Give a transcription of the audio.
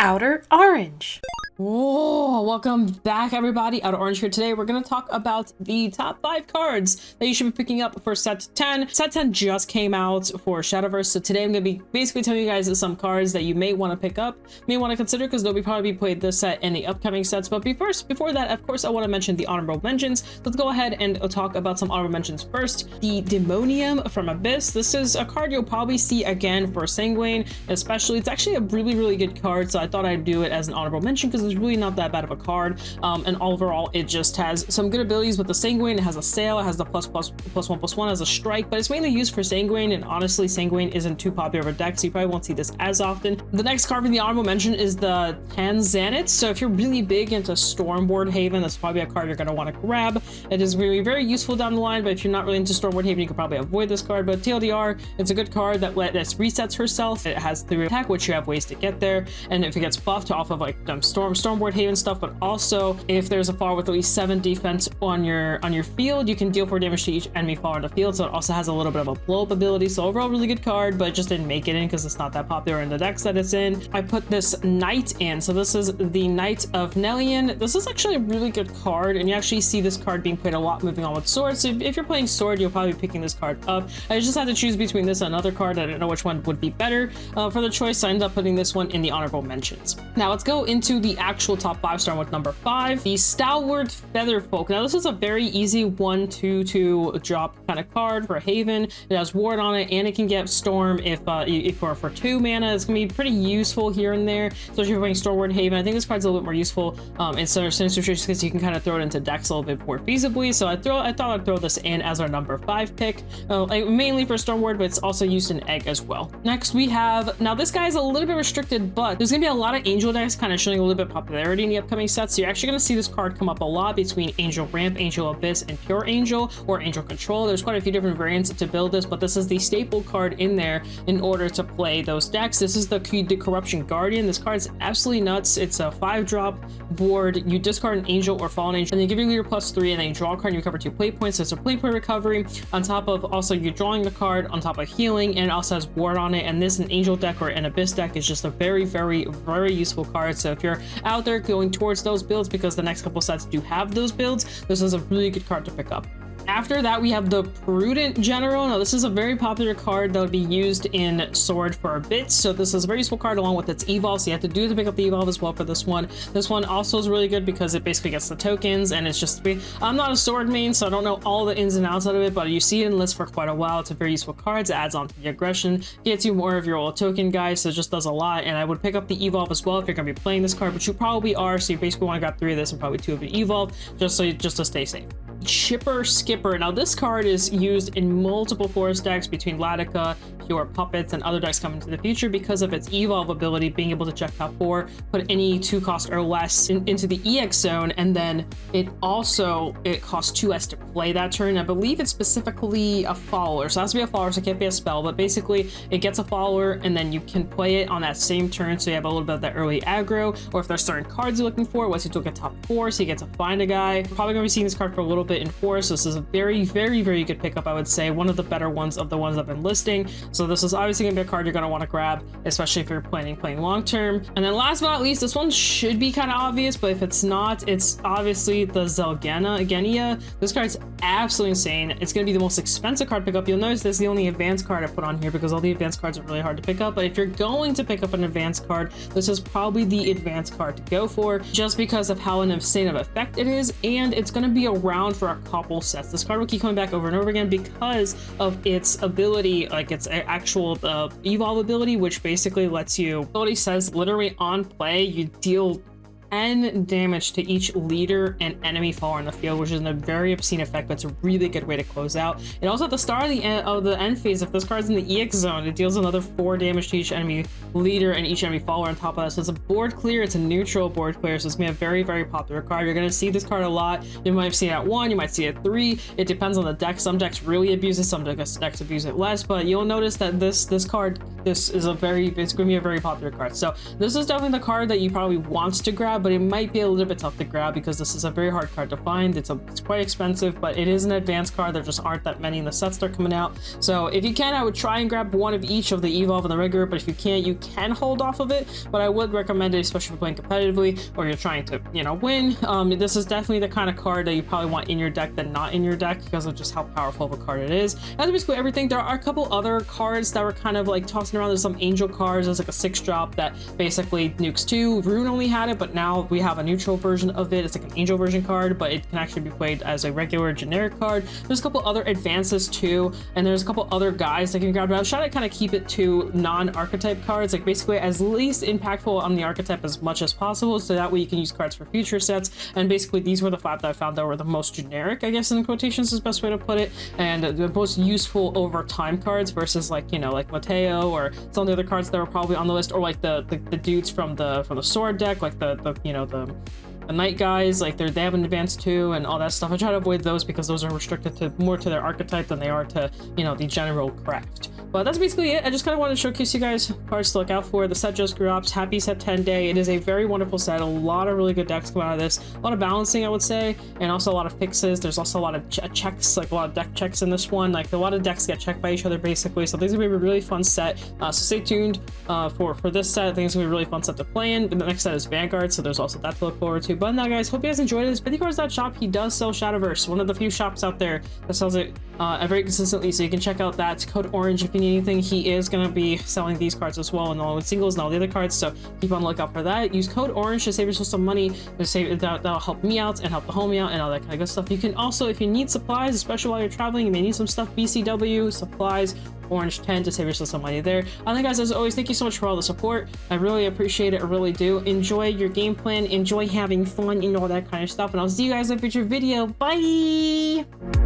Outer Orange. Whoa, welcome back everybody. OuterOrange here. Today we're going to talk about the top 5 cards that you should be picking up for set 10. Set 10 just came out for Shadowverse, so today I'm going to be basically telling you guys some cards that you may want to pick up, may want to consider, because they'll be probably played this set and the upcoming sets. But before that, of course, I want to mention the honorable mentions. Let's go ahead and talk about some honorable mentions first. The Demonium from Abyss. This is a card you'll probably see again for Sanguine, especially. It's actually a really good card, so I thought I'd do it as an honorable mention because it's really not that bad of a card, and overall it just has some good abilities with the Sanguine. It has a sail, it has the +1/+1 as a strike, but it's mainly used for Sanguine, and honestly Sanguine isn't too popular of a deck, so you probably won't see this as often. The next card from the honorable mention is the Tanzanite. So if you're really big into Stormboard Haven, that's probably a card you're going to want to grab. It is very useful down the line, but if you're not really into Stormboard Haven, you could probably avoid this card. But TLDR, it's a good card that resets herself. It has 3 attack, which you have ways to get there, and if it gets buffed off of like Stormboard Haven stuff, but also if there's a follower with at least 7 defense on your field, you can deal 4 damage to each enemy follower on the field. So it also has a little bit of a blow up ability. So overall, really good card, but it just didn't make it in because it's not that popular in the decks that it's in. I put this Knight in. So this is the Knight of Nellian. This is actually a really good card, and you actually see this card being played a lot moving on with Sword. So if you're playing Sword, you'll probably be picking this card up. I just had to choose between this and another card. I didn't know which one would be better for the choice, so I ended up putting this one in the honorable mentions. Now let's go into the actual top 5, starting with number 5, the Stalwart Featherfolk. Now this is a very easy 1/2/2 drop kind of card for Haven. It has Ward on it, and it can get Storm if for 2 mana. It's gonna be pretty useful here and there, especially if you're playing Stormboard Haven. I think this card's a little bit more useful in certain situations because you can kind of throw it into decks a little bit more feasibly. So I thought I'd throw this in as our number 5 pick, mainly for Stormboard, but it's also used in Egg as well. Next we have, now this guy is a little bit restricted, but there's gonna be a lot of Angel decks kind of showing a little bit of popularity in the upcoming sets. So you're actually going to see this card come up a lot between Angel Ramp, Angel Abyss, and Pure Angel or Angel Control. There's quite a few different variants to build this, but this is the staple card in there in order to play those decks. This is the Corruption Guardian. This card is absolutely nuts. It's a 5-drop board. You discard an Angel or Fallen Angel, and they give you your +3, and then you draw a card and you recover 2 plate points. So it's a plate point recovery on top of also you drawing the card on top of healing, and it also has Ward on it. And this, an Angel deck or an Abyss deck, is just a very useful card. So if you're out there going towards those builds, because the next couple sets do have those builds, this is a really good card to pick up. After that, we have the Prudent General. Now, this is a very popular card that would be used in Sword for a bit. So this is a very useful card along with its Evolve. So you have to do to pick up the Evolve as well for this one. This one also is really good because it basically gets the tokens, and it's just, I'm not a Sword main, so I don't know all the ins and outs out of it, but you see it in lists for quite a while. It's a very useful card. It adds on to the aggression, gets you more of your old token guys, so it just does a lot. And I would pick up the Evolve as well if you're going to be playing this card, which you probably are. So you basically want to grab 3 of this and probably 2 of the Evolve, just to stay safe. Chipper Skipper. Now this card is used in multiple forest decks between Latica, Pure Puppets, and other decks coming to the future because of its Evolve ability, being able to check top 4, put any 2 cost or less into the EX zone, and then it costs 2s to play that turn. I believe it's specifically a follower, so it has to be a follower, so it can't be a spell, but basically it gets a follower and then you can play it on that same turn, so you have a little bit of that early aggro, or if there's certain cards you're looking for, once you took a top 4, so you get to find a guy. We're probably going to be seeing this card for a little bit in Forest. This is a very good pickup, I would say. One of the better ones of the ones I've been listing. So this is obviously going to be a card you're going to want to grab, especially if you're playing long term. And then last but not least, this one should be kind of obvious, but if it's not, it's obviously the Zelgenia. This card's absolutely insane. It's going to be the most expensive card to pick up. You'll notice this is the only advanced card I put on here because all the advanced cards are really hard to pick up. But if you're going to pick up an advanced card, this is probably the advanced card to go for, just because of how insane of effect it is, and it's going to be around for a couple sets. This card will keep coming back over and over again because of its ability, like its actual Evolve ability, which basically lets you, ability says literally on play, you deal 10 damage to each leader and enemy follower in the field, which is a very obscene effect, but it's a really good way to close out. And also at the start of the end phase, if this card's in the EX zone, it deals another 4 damage to each enemy leader and each enemy follower on top of that. So it's a board clear, it's a neutral board clear, so it's gonna be a very popular card. You're gonna see this card a lot. You might see it at 1, you might see it at 3. It depends on the deck. Some decks really abuse it, some decks abuse it less, but you'll notice that this card this is it's going to be a very popular card. So this is definitely the card that you probably want to grab, but it might be a little bit tough to grab because this is a very hard card to find. It's quite expensive, but it is an advanced card. There just aren't that many in the sets that are coming out. So if you can, I would try and grab one of each of the Evolve and the Regular, but if you can't, you can hold off of it. But I would recommend it, especially if you're playing competitively or you're trying to, you know, win. This is definitely the kind of card that you probably want in your deck than not in your deck because of just how powerful of a card it is. That's basically everything. There are a couple other cards that were kind of like tossing around. There's some Angel cards. There's like a 6-drop that basically nukes 2. Rune only had it, but now we have a neutral version of it. It's like an Angel version card, but it can actually be played as a regular generic card. There's a couple other advances too, and there's a couple other guys that can grab. But I was trying to kind of keep it to non-archetype cards, like basically as least impactful on the archetype as much as possible, so that way you can use cards for future sets. And basically these were the 5 that I found that were the most generic, I guess in quotations is the best way to put it, and the most useful over time cards versus like, you know, like Mateo or some of the other cards that were probably on the list, or like the dudes from the sword deck, like the you know, the Knight guys, like they have an advance too and all that stuff. I try to avoid those because those are restricted to more to their archetype than they are to, you know, the general craft. But that's basically it. I just kind of wanted to showcase you guys cards to look out for. The set just dropped. Happy set 10 day. It is a very wonderful set. A lot of really good decks come out of this. A lot of balancing, I would say, and also a lot of fixes. There's also a lot of checks, like a lot of deck checks in this one. Like a lot of decks get checked by each other basically. So this is gonna be a really fun set. So stay tuned for this set. I think it's gonna be a really fun set to play in. The next set is Vanguard, so there's also that to look forward to. But now, guys, hope you guys enjoyed this. VanguardShop, he does sell Shadowverse, one of the few shops out there that sells it very consistently, so you can check out that. Code Orange if you need anything. He is going to be selling these cards as well, and all with singles and all the other cards, so keep on the lookout for that. Use Code Orange to save yourself some money. That'll help me out and help the homie out and all that kind of good stuff. You can also, if you need supplies, especially while you're traveling, you may need some stuff, BCW supplies, Orange 10 to save yourself some money there. Guys, as always, thank you so much for all the support. I really appreciate it. I really do. Enjoy your game plan, enjoy having fun and all that kind of stuff, and I'll see you guys in a future video. Bye.